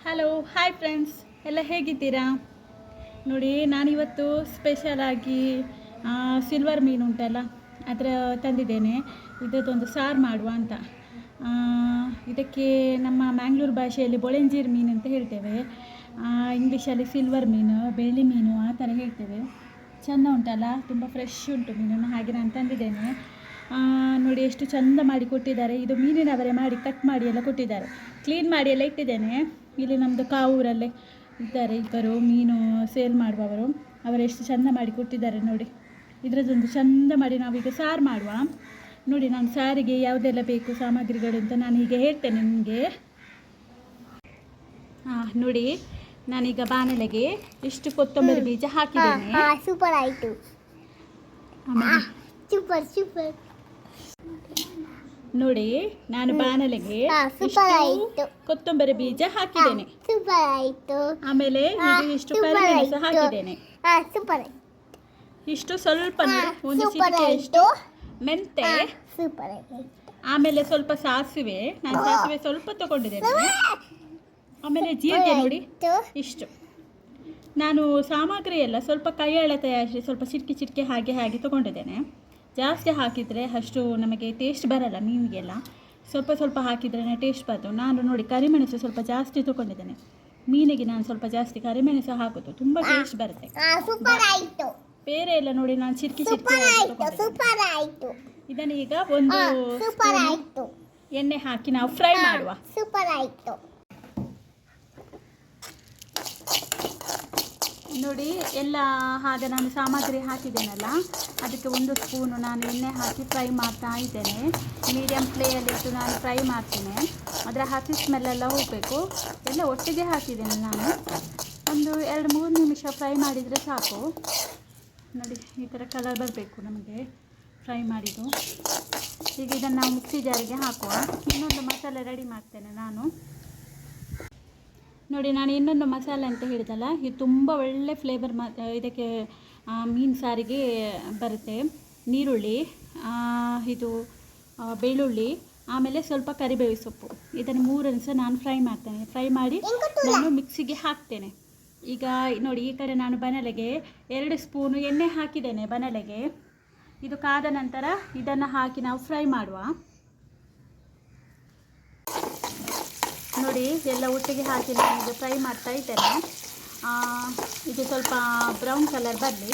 Hello hi friends, ಎಲ್ಲ ಹೇಗಿದ್ದೀರಾ? ನೋಡಿ, ನಾನಿವತ್ತು ಸ್ಪೆಷಲಾಗಿ ಸಿಲ್ವರ್ ಮೀನು ಉಂಟಲ್ಲ ಅದರ ತಂದಿದ್ದೇನೆ. ಇದೊಂದು ಸಾರು ಮಾಡುವ ಅಂತ. ಇದಕ್ಕೆ ನಮ್ಮ ಮ್ಯಾಂಗ್ಳೂರು ಭಾಷೆಯಲ್ಲಿ ಬೊಳೆಂಜೀರು ಮೀನು ಅಂತ ಹೇಳ್ತೇವೆ. ಇಂಗ್ಲೀಷಲ್ಲಿ ಸಿಲ್ವರ್ ಮೀನು, ಬೆಳ್ಳಿ ಮೀನು ಆ ಥರ ಹೇಳ್ತೇವೆ. ಚೆಂದ ಉಂಟಲ್ಲ, ತುಂಬ ಫ್ರೆಶ್ ಉಂಟು ಮೀನನ್ನು, ಹಾಗೆ ನಾನು ತಂದಿದ್ದೇನೆ. ನೋಡಿ ಎಷ್ಟು ಚೆಂದ ಮಾಡಿ ಕೊಟ್ಟಿದ್ದಾರೆ. ಇದು ಮೀನಿನವರೇ ಮಾಡಿ ಕಟ್ ಮಾಡಿ ಎಲ್ಲ ಕೊಟ್ಟಿದ್ದಾರೆ. ಕ್ಲೀನ್ ಮಾಡಿ ಎಲ್ಲ ಇಟ್ಟಿದ್ದೇನೆ. ಇಲ್ಲಿ ನಮ್ಮದು ಕಾವೂರಲ್ಲೇ ಇದ್ದಾರೆ ಇಬ್ಬರು ಮೀನು ಸೇಲ್ ಮಾಡುವವರು. ಅವರು ಎಷ್ಟು ಚೆಂದ ಮಾಡಿ ಕೊಟ್ಟಿದ್ದಾರೆ ನೋಡಿ. ಇದರದ್ದೊಂದು ಚೆಂದ ಮಾಡಿ ನಾವೀಗ ಸಾರು ಮಾಡುವ. ನೋಡಿ, ನಾನು ಸಾರಿಗೆ ಯಾವುದೆಲ್ಲ ಬೇಕು ಸಾಮಗ್ರಿಗಳು ಅಂತ ನಾನು ಈಗ ಹೇಳ್ತೇನೆ ನಿಮಗೆ. ನೋಡಿ, ನಾನೀಗ ಬಾಣಲೆಗೆ ಇಷ್ಟು ಕೊತ್ತಂಬರಿ ಬೀಜ ಹಾಕಿದ್ದೇನೆ. ಸೂಪರ್ ಆಯಿತು. Super super. ನೋಡಿ, ನಾನು ಬಾಣಲೆಗೆ ಕೊತ್ತಂಬರಿ ಬೀಜ ಹಾಕಿದ್ದೇನೆ. ಸೂಪರ್ ಆಯಿತು. ಆಮೇಲೆ ಇಷ್ಟು ಕರಿಮೆಣಸು ಹಾಕಿದ್ದೇನೆ. ಸೂಪರ್. ಇಷ್ಟು ಸ್ವಲ್ಪ ಒಂದು ಚಿಟಿಕೆಯಷ್ಟು ಮೆಂತೆ. ಸೂಪರ್. ಆಮೇಲೆ ಸ್ವಲ್ಪ ಸಾಸಿವೆ, ನಾನು ಸಾಸಿವೆ ಸ್ವಲ್ಪ ತಗೊಂಡಿದ್ದೇನೆ. ಆಮೇಲೆ ಜೀರಿಗೆ ನೋಡಿ ಇಷ್ಟು. ನಾನು ಸಾಮಗ್ರಿ ಎಲ್ಲ ಸ್ವಲ್ಪ ಕೈ ಅಳತೆಯಾಗಿ ಸ್ವಲ್ಪ ಚಿಟಿಕೆ ಹಾಗೆ ಹಾಗೆ ತಗೊಂಡಿದ್ದೇನೆ. ಜಾಸ್ತಿ ಹಾಕಿದರೆ ಅಷ್ಟು ನಮಗೆ ಟೇಸ್ಟ್ ಬರಲ್ಲ ಮೀನಿಗೆಲ್ಲ. ಸ್ವಲ್ಪ ಸ್ವಲ್ಪ ಹಾಕಿದ್ರೇ ಟೇಸ್ಟ್ ಬರ್ತದೆ. ನಾನು ನೋಡಿ ಕರಿಮೆಣಸು ಸ್ವಲ್ಪ ಜಾಸ್ತಿ ತಗೊಂಡಿದ್ದೇನೆ. ಮೀನಿಗೆ ನಾನು ಸ್ವಲ್ಪ ಜಾಸ್ತಿ ಕರಿಮೆಣಸು ಹಾಕೋದು ತುಂಬ ಟೇಸ್ಟ್ ಬರುತ್ತೆ. ಬೇರೆ ಎಲ್ಲ ನೋಡಿ ನಾನು ಚಿಟಕಿ ಇದನ್ನು ಈಗ ಒಂದು ಎಣ್ಣೆ ಹಾಕಿ ನಾವು ಫ್ರೈ ಮಾಡುವ. ಸೂಪರ್ ಆಯಿತು. ನೋಡಿ, ಎಲ್ಲ ಹಾಗೆ ನಾನು ಸಾಮಗ್ರಿ ಹಾಕಿದ್ದೇನಲ್ಲ, ಅದಕ್ಕೆ ಒಂದು ಸ್ಪೂನು ನಾನು ಎಣ್ಣೆ ಹಾಕಿ ಫ್ರೈ ಮಾಡ್ತಾ ಇದ್ದೇನೆ. ಮೀಡಿಯಮ್ ಫ್ಲೇಯಲ್ಲಿಟ್ಟು ನಾನು ಫ್ರೈ ಮಾಡ್ತೇನೆ. ಅದರ ಹಸಿ ಸ್ಮೆಲ್ಲೆಲ್ಲ ಹೋಗಬೇಕು. ಎಲ್ಲ ಒಟ್ಟಿಗೆ ಹಾಕಿದ್ದೇನೆ ನಾನು. ಒಂದು 2-3 ನಿಮಿಷ ಫ್ರೈ ಮಾಡಿದರೆ ಸಾಕು. ನೋಡಿ, ಈ ಥರ ಕಲರ್ ಬರಬೇಕು ನಮಗೆ ಫ್ರೈ ಮಾಡಿದ್ದು. ಈಗ ಇದನ್ನು ನಾವು ಮಿಕ್ಸಿ ಜಾರಿಗೆ ಹಾಕುವ. ಇನ್ನೊಂದು ಮಸಾಲೆ ರೆಡಿ ಮಾಡ್ತೇನೆ ನಾನು. ನೋಡಿ, ನಾನು ಇನ್ನೊಂದು ಮಸಾಲೆ ಅಂತ ಹೇಳಿದಲ್ಲ, ಇದು ತುಂಬ ಒಳ್ಳೆ ಫ್ಲೇವರ್ ಇದಕ್ಕೆ ಮೀನು ಸಾರಿಗೆ ಬರುತ್ತೆ. ನೀರುಳ್ಳಿ, ಇದು ಬೆಳ್ಳುಳ್ಳಿ, ಆಮೇಲೆ ಸ್ವಲ್ಪ ಕರಿಬೇವು ಸೊಪ್ಪು, ಇದನ್ನು ಮೂರನ್ನು ಸಹ ನಾನು ಫ್ರೈ ಮಾಡ್ತೇನೆ. ಫ್ರೈ ಮಾಡಿ ನಾನು ಮಿಕ್ಸಿಗೆ ಹಾಕ್ತೇನೆ. ಈಗ ನೋಡಿ, ಈ ಕಡೆ ನಾನು ಬಾಣಲೆಗೆ 2 ಸ್ಪೂನು ಎಣ್ಣೆ ಹಾಕಿದ್ದೇನೆ ಬಾಣಲೆಗೆ. ಇದು ಕಾದ ನಂತರ ಇದನ್ನು ಹಾಕಿ ನಾವು ಫ್ರೈ ಮಾಡುವ. ನೋಡಿ, ಎಲ್ಲ ಒಟ್ಟಿಗೆ ಹಾಕಿ ನಾನು ಈಗ ಫ್ರೈ ಮಾಡ್ತಾ ಇದ್ದೇನೆ. ಇದು ಸ್ವಲ್ಪ ಬ್ರೌನ್ ಕಲರ್ ಬರಲಿ.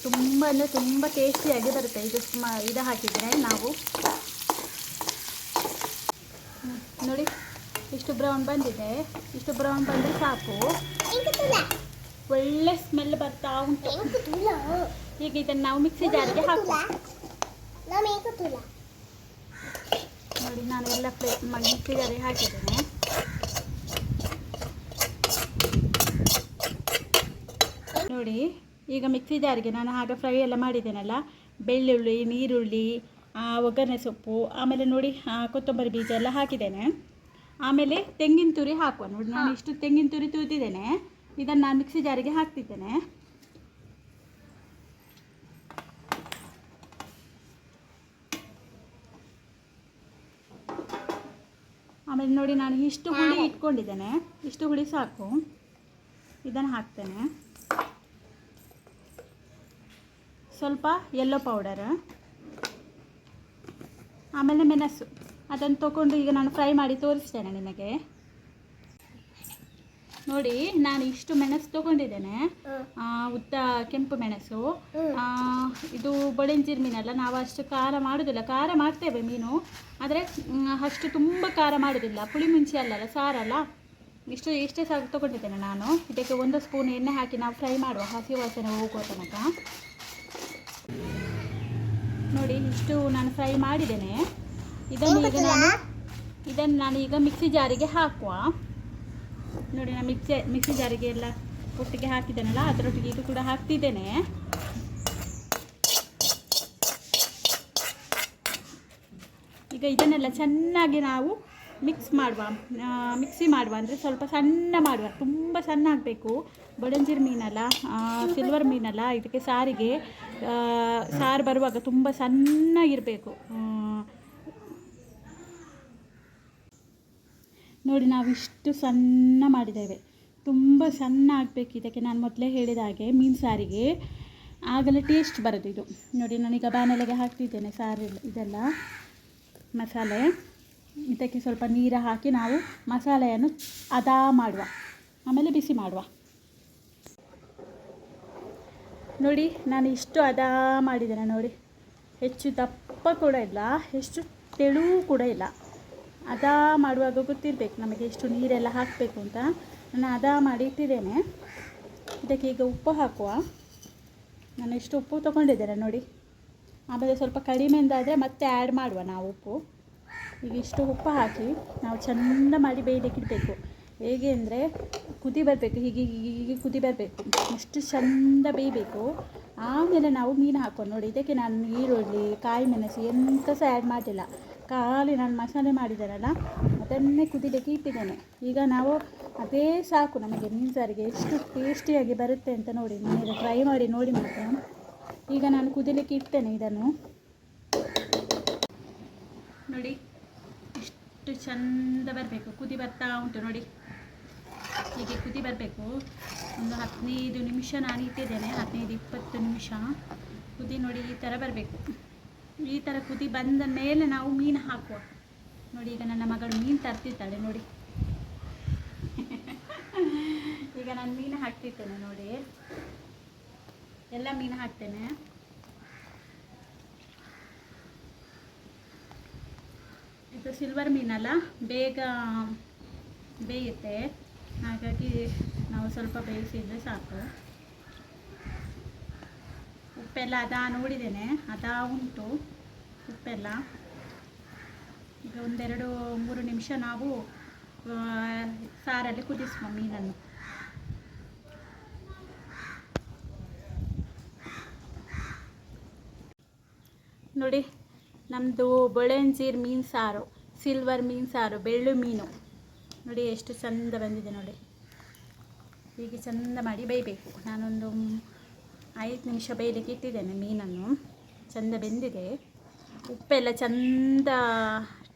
ತುಂಬ ಅಂದರೆ ತುಂಬ ಟೇಸ್ಟಿಯಾಗಿ ಬರುತ್ತೆ ಇದು ಹಾಕಿದರೆ ನಾವು. ನೋಡಿ, ಇಷ್ಟು ಬ್ರೌನ್ ಬಂದಿದೆ. ಇಷ್ಟು ಬ್ರೌನ್ ಬಂದರೆ ಸಾಕು. ಒಳ್ಳೆ ಸ್ಮೆಲ್ ಬರ್ತಾ ಉಂಟು. ಈಗ ಇದನ್ನು ನಾವು ಮಿಕ್ಸಿ ಜಾರಿಗೆ ಹಾಕುವ. ನೋಡಿ, ನಾನು ಎಲ್ಲ ಮಿಕ್ಸಿ ಜಾರಿಗೆ ಹಾಕಿದ್ದೇನೆ. ನೋಡಿ, ಈಗ ಮಿಕ್ಸಿ ಜಾರಿಗೆ ನಾನು ಆಗ ಫ್ರೈ ಎಲ್ಲ ಮಾಡಿದ್ದೇನಲ್ಲ, ಬೆಳ್ಳುಳ್ಳಿ, ನೀರುಳ್ಳಿ, ಒಗ್ಗರಣೆ ಸೊಪ್ಪು, ಆಮೇಲೆ ನೋಡಿ ಕೊತ್ತಂಬರಿ ಬೀಜ ಎಲ್ಲ ಹಾಕಿದ್ದೇನೆ. ಆಮೇಲೆ ತೆಂಗಿನ ತುರಿ ಹಾಕುವ. ನೋಡಿ, ನಾನು ಇಷ್ಟು ತೆಂಗಿನ ತುರಿ ತುರಿದಿದ್ದೇನೆ. ಇದನ್ನು ನಾನು ಮಿಕ್ಸಿ ಜಾರಿಗೆ ಹಾಕ್ತಿದ್ದೇನೆ. ಆಮೇಲೆ ನೋಡಿ, ನಾನು ಇಷ್ಟು ಹುಳಿ ಇಟ್ಕೊಂಡಿದ್ದೇನೆ. ಇಷ್ಟು ಹುಳಿ ಸಾಕು. ಇದನ್ನು ಹಾಕ್ತೇನೆ. ಸ್ವಲ್ಪ ಯೆಲ್ಲೋ ಪೌಡರ್, ಆಮೇಲೆ ಮೆಣಸು, ಅದನ್ನು ತಗೊಂಡು ಈಗ ನಾನು ಫ್ರೈ ಮಾಡಿ ತೋರಿಸ್ತೇನೆ ನಿಮಗೆ. ನೋಡಿ, ನಾನು ಇಷ್ಟು ಮೆಣಸು ತಗೊಂಡಿದ್ದೇನೆ. ಉದ್ದ ಕೆಂಪು ಮೆಣಸು. ಇದು ಬೊಳೆಂಜೀರು ಮೀನಲ್ಲ, ನಾವು ಅಷ್ಟು ಖಾರ ಮಾಡೋದಿಲ್ಲ. ಖಾರ ಮಾಡ್ತೇವೆ ಮೀನು, ಆದರೆ ಅಷ್ಟು ತುಂಬ ಖಾರ ಮಾಡೋದಿಲ್ಲ. ಪುಳಿ ಮುಂಚೆ ಅಲ್ಲಲ್ಲ, ಸಾರಲ್ಲ. ಇಷ್ಟೇ ಸಾಕು ತಗೊಂಡಿದ್ದೇನೆ ನಾನು. ಇದಕ್ಕೆ 1 ಸ್ಪೂನ್ ಎಣ್ಣೆ ಹಾಕಿ ನಾವು ಫ್ರೈ ಮಾಡುವ, ಹಸಿ ವಾಸನೆ ಹೋಗುವ ತನಕ. ನೋಡಿ, ಇಷ್ಟು ನಾನು ಫ್ರೈ ಮಾಡಿದ್ದೇನೆ. ಇದನ್ನು ನಾನು ಈಗ ಮಿಕ್ಸಿ ಜಾರಿಗೆ ಹಾಕುವ. ನೋಡಿ, ನಾನು ಮಿಕ್ಸಿ ಜಾರಿಗೆ ಎಲ್ಲ ಒಟ್ಟಿಗೆ ಹಾಕಿದ್ದೇನಲ್ಲ, ಅದರೊಟ್ಟಿಗೆ ಇದು ಕೂಡ ಹಾಕ್ತಿದ್ದೇನೆ. ಈಗ ಇದನ್ನೆಲ್ಲ ಚೆನ್ನಾಗಿ ನಾವು ಮಿಕ್ಸಿ ಮಾಡುವ. ಅಂದರೆ ಸ್ವಲ್ಪ ಸಣ್ಣ ಮಾಡುವ, ತುಂಬ ಸಣ್ಣ ಆಗಬೇಕು. ಬೊಳೆಂಜೀರು ಮೀನಲ್ಲ, ಸಿಲ್ವರ್ ಮೀನಲ್ಲ, ಇದಕ್ಕೆ ಸಾರಿಗೆ ಸಾರು ಬರುವಾಗ ತುಂಬ ಸಣ್ಣಗಿರಬೇಕು. ನೋಡಿ ನಾವು ಇಷ್ಟು ಸಣ್ಣ ಮಾಡಿದ್ದೇವೆ, ತುಂಬ ಸಣ್ಣ ಆಗಬೇಕು. ಇದಕ್ಕೆ ನಾನು ಮೊದಲೇ ಹೇಳಿದ ಹಾಗೆ ಮೀನು ಸಾರಿಗೆ ಆಗಲೇ ಟೇಸ್ಟ್ ಬರೋದು ಇದು. ನೋಡಿ ನಾನೀಗ ಬಾಣಲೆಗೆ ಹಾಕ್ತಿದ್ದೇನೆ ಸಾರು ಇದೆಲ್ಲ ಮಸಾಲೆ. ಇದಕ್ಕೆ ಸ್ವಲ್ಪ ನೀರು ಹಾಕಿ ನಾವು ಮಸಾಲೆಯನ್ನು ಅದಾ ಮಾಡುವ, ಆಮೇಲೆ ಬಿಸಿ ಮಾಡುವ. ನೋಡಿ ನಾನು ಇಷ್ಟು ಅದಾ ಮಾಡಿದ್ದೇನೆ. ನೋಡಿ ಹೆಚ್ಚು ದಪ್ಪ ಕೂಡ ಇಲ್ಲ, ಹೆಚ್ಚು ತೆಳು ಕೂಡ ಇಲ್ಲ. ಅದಾ ಮಾಡುವಾಗ ಗೊತ್ತಿರಬೇಕು ನಮಗೆ ಎಷ್ಟು ನೀರೆಲ್ಲ ಹಾಕಬೇಕು ಅಂತ. ನಾನು ಅದಾ ಮಾಡಿ ಇಟ್ಟಿದ್ದೇನೆ. ಇದಕ್ಕೆ ಈಗ ಉಪ್ಪು ಹಾಕುವ. ನಾನು ಎಷ್ಟು ಉಪ್ಪು ತೊಗೊಂಡಿದ್ದೇನೆ ನೋಡಿ. ಆಮೇಲೆ ಸ್ವಲ್ಪ ಕಡಿಮೆ ಎಂದಾದರೆ ಮತ್ತೆ ಆ್ಯಡ್ ಮಾಡುವ ನಾವು ಉಪ್ಪು. ಈಗ ಇಷ್ಟು ಉಪ್ಪು ಹಾಕಿ ನಾವು ಚೆಂದ ಮಾಡಿ ಬೇಯಲಿಕ್ಕೆ ಇಡಬೇಕು. ಹೇಗೆ ಅಂದರೆ ಕುದಿ ಬರಬೇಕು, ಹೀಗೆ ಹೀಗೆ ಕುದಿ ಬರಬೇಕು, ಇಷ್ಟು ಚೆಂದ ಬೇಯಬೇಕು. ಆಮೇಲೆ ನಾವು ಮೀನು ಹಾಕೋದು. ನೋಡಿ ಇದಕ್ಕೆ ನಾನು ಈರುಳ್ಳಿ, ಕಾಯಿ ಮೆಣಸು ಎಂತ ಸಹ ಆ್ಯಡ್ ಮಾಡಿಲ್ಲ, ಖಾಲಿ ನಾನು ಮಸಾಲೆ ಮಾಡಿದ್ದೇನಲ್ಲ ಅದನ್ನೇ ಕುದಿಲಿಕ್ಕೆ ಇಟ್ಟಿದ್ದೇನೆ. ಈಗ ನಾವು ಅದೇ ಸಾಕು ನಮಗೆ ಮೀನು ಸಾರಿಗೆ ಎಷ್ಟು ಟೇಸ್ಟಿಯಾಗಿ ಬರುತ್ತೆ ಅಂತ ನೋಡಿ. ಮನೆಯಲ್ಲಿ ಟ್ರೈ ಮಾಡಿ ನೋಡಿ ಮಾತ್ರ. ಈಗ ನಾನು ಕುದಿಲಿಕ್ಕೆ ಇಡ್ತೇನೆ ಇದನ್ನು. ನೋಡಿ ಇಷ್ಟು ಚೆಂದ ಬರಬೇಕು, ಕುದಿ ಬರ್ತಾ ಉಂಟು ನೋಡಿ. ಹೀಗೆ ಕುದಿ ಬರಬೇಕು. ಒಂದು 15 ನಿಮಿಷ ನಾನು ಇಟ್ಟಿದ್ದೇನೆ, 15-20 ನಿಮಿಷ ಕುದಿ. ನೋಡಿ ಈ ಥರ ಬರಬೇಕು. ಈ ಥರ ಕುದಿ ಬಂದ ಮೇಲೆ ನಾವು ಮೀನು ಹಾಕುವ. ನೋಡಿ ಈಗ ನನ್ನ ಮಗಳು ಮೀನು ತರ್ತಿದ್ದಾಳೆ ನೋಡಿ. ಈಗ ನಾನು ಮೀನು ಹಾಕ್ತಿರ್ತೇನೆ ನೋಡಿ, ಎಲ್ಲ ಮೀನು ಹಾಕ್ತೇನೆ. ಇದು ಸಿಲ್ವರ್ ಮೀನಲ್ಲ, ಬೇಗ ಬೇಯುತ್ತೆ, ಹಾಗಾಗಿ ನಾವು ಸ್ವಲ್ಪ ಬೇಯಿಸಿದರೆ ಸಾಕು. ಉಪ್ಪೆಲ್ಲ ಅದಾ ನೋಡಿದ್ದೇನೆ, ಅದಾ ಉಂಟು ಉಪ್ಪೆಲ್ಲ. ಈಗ 1-2-3 ನಿಮಿಷ ನಾವು ಸಾರಲ್ಲಿ ಕುದಿಸುವ ಮೀನನ್ನು. ನೋಡಿ ನಮ್ಮದು ಬೊಳೆಂಜೀರ್ ಮೀನು ಸಾರು, ಸಿಲ್ವರ್ ಮೀನು ಸಾರು, ಬೆಳ್ಳು ಮೀನು ನೋಡಿ ಎಷ್ಟು ಚಂದ ಬಂದಿದೆ ನೋಡಿ. ಹೀಗೆ ಚಂದ ಮಾಡಿ ಬೇಯಬೇಕು. ನಾನೊಂದು 5 ನಿಮಿಷ ಬೇಯಲಿಕ್ಕೆ ಇಟ್ಟಿದ್ದೇನೆ ಮೀನನ್ನು. ಚಂದ ಬೆಂದಿದೆ, ಉಪ್ಪೆಲ್ಲ ಚಂದ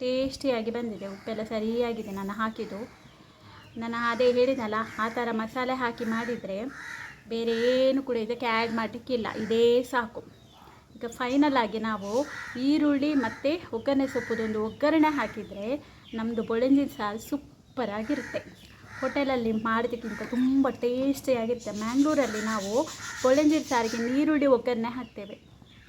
ಟೇಸ್ಟಿಯಾಗಿ ಬಂದಿದೆ, ಉಪ್ಪೆಲ್ಲ ಸರಿಯಾಗಿದೆ ನಾನು ಹಾಕಿದ್ದು. ನಾನು ಅದೇ ಹೇಳಿದ್ನಲ್ಲ, ಆ ಥರ ಮಸಾಲೆ ಹಾಕಿ ಮಾಡಿದರೆ ಬೇರೆ ಏನು ಕೂಡ ಇದಕ್ಕೆ ಆ್ಯಡ್ ಮಾಡಲಿಕ್ಕಿಲ್ಲ, ಇದೇ ಸಾಕು. ಈಗ ಫೈನಲ್ ಆಗಿ ನಾವು ಈರುಳ್ಳಿ ಮತ್ತು ಒಗ್ಗರಣೆ ಸೊಪ್ಪುದೊಂದು ಒಗ್ಗರಣೆ ಹಾಕಿದರೆ ನಮ್ಮದು ಬೊಳೆಂಜಿನ ಸಾರು ಸೂಪರಾಗಿರುತ್ತೆ. ಹೋಟೆಲಲ್ಲಿ ಮಾಡೋದಕ್ಕಿಂತ ತುಂಬ ಟೇಸ್ಟಿಯಾಗಿರುತ್ತೆ. ಮ್ಯಾಂಗ್ಳೂರಲ್ಲಿ ನಾವು ಬೊಳೆಂಜಿನ ಸಾರಿಗೆ ನೀರುಳ್ಳಿ ಒಗ್ಗರಣೆ ಹಾಕ್ತೇವೆ.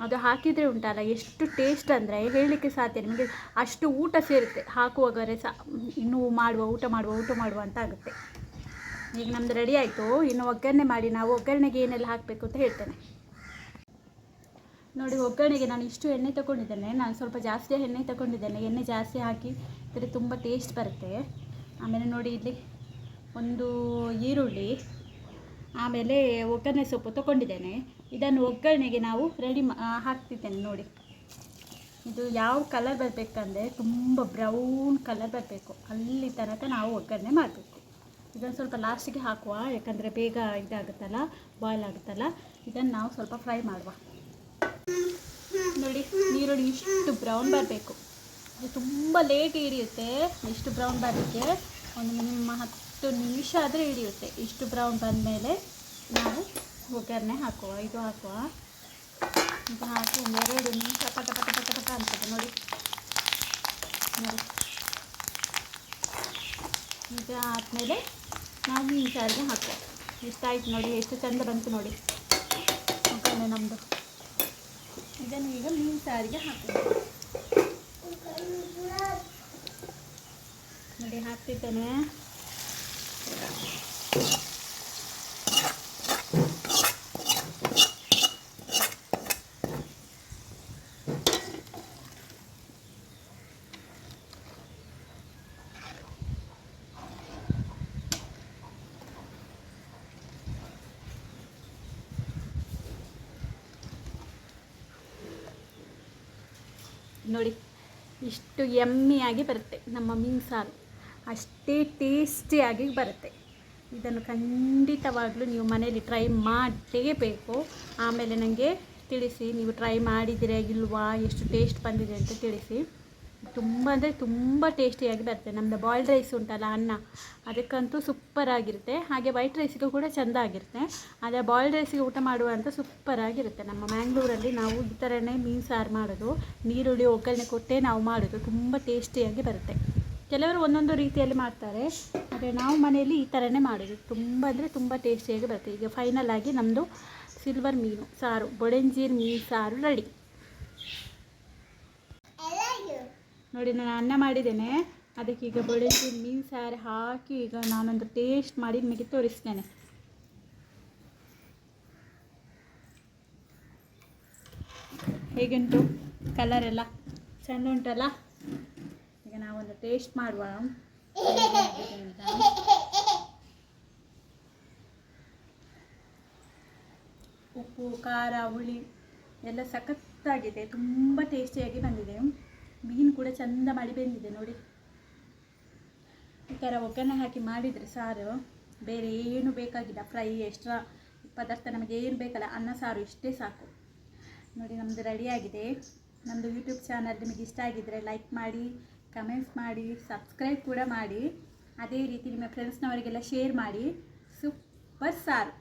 ಅದು ಹಾಕಿದರೆ ಉಂಟಲ್ಲ ಎಷ್ಟು ಟೇಸ್ಟ್ ಅಂದರೆ ಹೇಳಲಿಕ್ಕೆ ಸಾಧ್ಯ. ನಿಮಗೆ ಅಷ್ಟು ಊಟ ಸೇರುತ್ತೆ ಹಾಕುವಾಗಲೇ ಸಹ, ಇನ್ನೂ ಊಟ ಮಾಡುವ ಅಂತ ಆಗುತ್ತೆ. ಈಗ ನಮ್ಮದು ರೆಡಿ ಆಯಿತು. ಇನ್ನು ಒಗ್ಗರಣೆ ಮಾಡಿ ನಾವು ಒಗ್ಗರಣೆಗೆ ಏನೆಲ್ಲ ಹಾಕಬೇಕು ಅಂತ ಹೇಳ್ತೇನೆ ನೋಡಿ. ಒಗ್ಗರಣೆಗೆ ನಾನು ಇಷ್ಟು ಎಣ್ಣೆ ತಗೊಂಡಿದ್ದೇನೆ, ನಾನು ಸ್ವಲ್ಪ ಜಾಸ್ತಿ ಎಣ್ಣೆ ತಗೊಂಡಿದ್ದೇನೆ. ಎಣ್ಣೆ ಜಾಸ್ತಿ ಹಾಕಿ ಇದ್ರೆ ತುಂಬ ಟೇಸ್ಟ್ ಬರುತ್ತೆ. ಆಮೇಲೆ ನೋಡಿ ಇಲ್ಲಿ ಒಂದು ಈರುಳ್ಳಿ, ಆಮೇಲೆ ಒಗ್ಗರಣೆ ಸೊಪ್ಪು ತಗೊಂಡಿದ್ದೇನೆ. ಇದನ್ನು ಒಗ್ಗರಣೆಗೆ ನಾವು ಹಾಕ್ತಿದ್ದೇನೆ ನೋಡಿ. ಇದು ಯಾವ ಕಲರ್ ಬರಬೇಕಂದ್ರೆ ತುಂಬ ಬ್ರೌನ್ ಕಲರ್ ಬರಬೇಕು, ಅಲ್ಲಿ ತನಕ ನಾವು ಒಗ್ಗರಣೆ ಮಾಡಬೇಕು. ಇದನ್ನು ಸ್ವಲ್ಪ ಲಾಸ್ಟಿಗೆ ಹಾಕುವ, ಯಾಕಂದರೆ ಬೇಗ ಇದಾಗುತ್ತಲ್ಲ, ಬಾಯ್ಲ್ ಆಗುತ್ತಲ್ಲ. ಇದನ್ನು ನಾವು ಸ್ವಲ್ಪ ಫ್ರೈ ಮಾಡುವ. ನೋಡಿ ಈರುಳ್ಳಿ ಇಷ್ಟು ಬ್ರೌನ್ ಬರಬೇಕು. ಇದು ತುಂಬ ಲೇಟ್ ಹಿಡಿಯುತ್ತೆ ಇಷ್ಟು ಬ್ರೌನ್ ಬರಲಿಕ್ಕೆ, ಒಂದು ನಿಮ್ಮ 10 ನಿಮಿಷ ಆದರೆ ಹಿಡಿಯುತ್ತೆ. ಇಷ್ಟು ಬ್ರೌನ್ ಬಂದಮೇಲೆ ನಾವು ಒಗ್ಗರಣೆ ಹಾಕುವ. ಇದು ಹಾಕಿ 2 ನಿಮಿಷ ಪಟ ಪಟ ಪಟ ಪಟ ಅಂತದೆ ನೋಡಿ. ಈಗ ಆದಮೇಲೆ ನಾವು ಮೀನು ಸಾರಿಗೆ ಹಾಕುವ. ಇಷ್ಟಾಯ್ತು ನೋಡಿ, ಎಷ್ಟು ಚಂದ ಬಂತು ನೋಡಿ ಒಗ್ಗರಣೆ ನಮ್ಮದು. ಇದನ್ನು ಈಗ ಮೀನು ಸಾರಿಗೆ ಹಾಕುವ ನೋಡಿ. ಹಾಕ್ತಿದ್ದೇನೆ. ನೋಡಿ ಇಷ್ಟು ಯಮ್ಮಿಯಾಗಿ ಬರುತ್ತೆ ನಮ್ಮ ಮೀನು ಸಾರು, ಅಷ್ಟೇ ಟೇಸ್ಟಿಯಾಗಿ ಬರುತ್ತೆ. ಇದನ್ನು ಖಂಡಿತವಾಗ್ಲೂ ನೀವು ಮನೆಯಲ್ಲಿ ಟ್ರೈ ಮಾಡಲೇಬೇಕು. ಆಮೇಲೆ ನನಗೆ ತಿಳಿಸಿ ನೀವು ಟ್ರೈ ಮಾಡಿದ್ದೀರಾ ಇಲ್ವಾ, ಎಷ್ಟು ಟೇಸ್ಟ್ ಬಂದಿದೆ ಅಂತ ತಿಳಿಸಿ. ತುಂಬ ಅಂದರೆ ತುಂಬ ಟೇಸ್ಟಿಯಾಗಿ ಬರುತ್ತೆ. ನಮ್ಮದು ಬಾಯ್ಲ್ಡ್ ರೈಸ್ ಉಂಟಲ್ಲ ಅನ್ನ, ಅದಕ್ಕಂತೂ ಸೂಪರಾಗಿರುತ್ತೆ. ಹಾಗೆ ವೈಟ್ ರೈಸಿಗೂ ಕೂಡ ಚೆಂದ ಆಗಿರುತ್ತೆ. ಆದರೆ ಬಾಯ್ಲ್ಡ್ ರೈಸಿಗೆ ಊಟ ಮಾಡುವಂಥ ಸೂಪರಾಗಿರುತ್ತೆ. ನಮ್ಮ ಮ್ಯಾಂಗ್ಳೂರಲ್ಲಿ ನಾವು ಈ ಥರನೇ ಮೀನು ಸಾರು ಮಾಡೋದು, ನೀರುಳ್ಳಿ ಒಗ್ಗರಣೆ ಕೊಟ್ಟೇ ನಾವು ಮಾಡೋದು. ತುಂಬ ಟೇಸ್ಟಿಯಾಗಿ ಬರುತ್ತೆ. ಕೆಲವರು ಒಂದೊಂದು ರೀತಿಯಲ್ಲಿ ಮಾಡ್ತಾರೆ, ಆದರೆ ನಾವು ಮನೆಯಲ್ಲಿ ಈ ಥರನೇ ಮಾಡೋದು. ತುಂಬ ಅಂದರೆ ತುಂಬ ಟೇಸ್ಟಿಯಾಗಿ ಬರುತ್ತೆ. ಈಗ ಫೈನಲ್ ಆಗಿ ನಮ್ಮದು ಸಿಲ್ವರ್ ಮೀನು ಸಾರು, ಬೊಳೆಂಜೀರ್ ಮೀನು ಸಾರು ರೆಡಿ. ನೋಡಿ, ನಾನು ಅನ್ನ ಮಾಡಿದ್ದೇನೆ, ಅದಕ್ಕೆ ಈಗ ಬೊಳೆಂಜೀರ್ ಮೀನು ಸಾರು ಹಾಕಿ ಈಗ ನಾನೊಂದು ಟೇಸ್ಟ್ ಮಾಡಿ ನಿಮಗೆ ತೋರಿಸ್ತೇನೆ. ಹೇಗುಂಟು ಕಲರೆಲ್ಲ ಚೆಂದ ಉಂಟಲ್ಲ? ಈಗ ನಾವೊಂದು ಟೇಸ್ಟ್ ಮಾಡುವ. ಉಪ್ಪು, ಖಾರ, ಹುಳಿ ಎಲ್ಲ ಸಖತ್ತಾಗಿದೆ. ತುಂಬ ಟೇಸ್ಟಿಯಾಗಿ ಬಂದಿದೆ. ಮೀನು ಕೂಡ ಚೆಂದ ಮಾಡಿ ಬೆಂದಿದೆ ನೋಡಿ. ಈ ಥರ ಒಗ್ಗರಣೆ ಹಾಕಿ ಮಾಡಿದರೆ ಸಾರು ಬೇರೆ ಏನು ಬೇಕಾಗಿಲ್ಲ. ಫ್ರೈ ಎಕ್ಸ್ಟ್ರಾ ಪದಾರ್ಥ ನಮಗೆ ಏನು ಬೇಕಲ್ಲ, ಅನ್ನ ಸಾರು ಇಷ್ಟೇ ಸಾಕು. ನೋಡಿ, ನಮ್ಮದು ರೆಡಿಯಾಗಿದೆ. ನಮ್ಮದು ಯೂಟ್ಯೂಬ್ ಚಾನಲ್ ನಿಮಗೆ ಇಷ್ಟ ಆಗಿದ್ದರೆ ಲೈಕ್ ಮಾಡಿ, ಕಮೆಂಟ್ಸ್ ಮಾಡಿ, ಸಬ್ಸ್ಕ್ರೈಬ್ ಕೂಡ ಮಾಡಿ. ಅದೇ ರೀತಿ ನಿಮ್ಮ ಫ್ರೆಂಡ್ಸ್ನವರಿಗೆಲ್ಲ ಶೇರ್ ಮಾಡಿ. ಸೂಪರ್ ಸಾರು.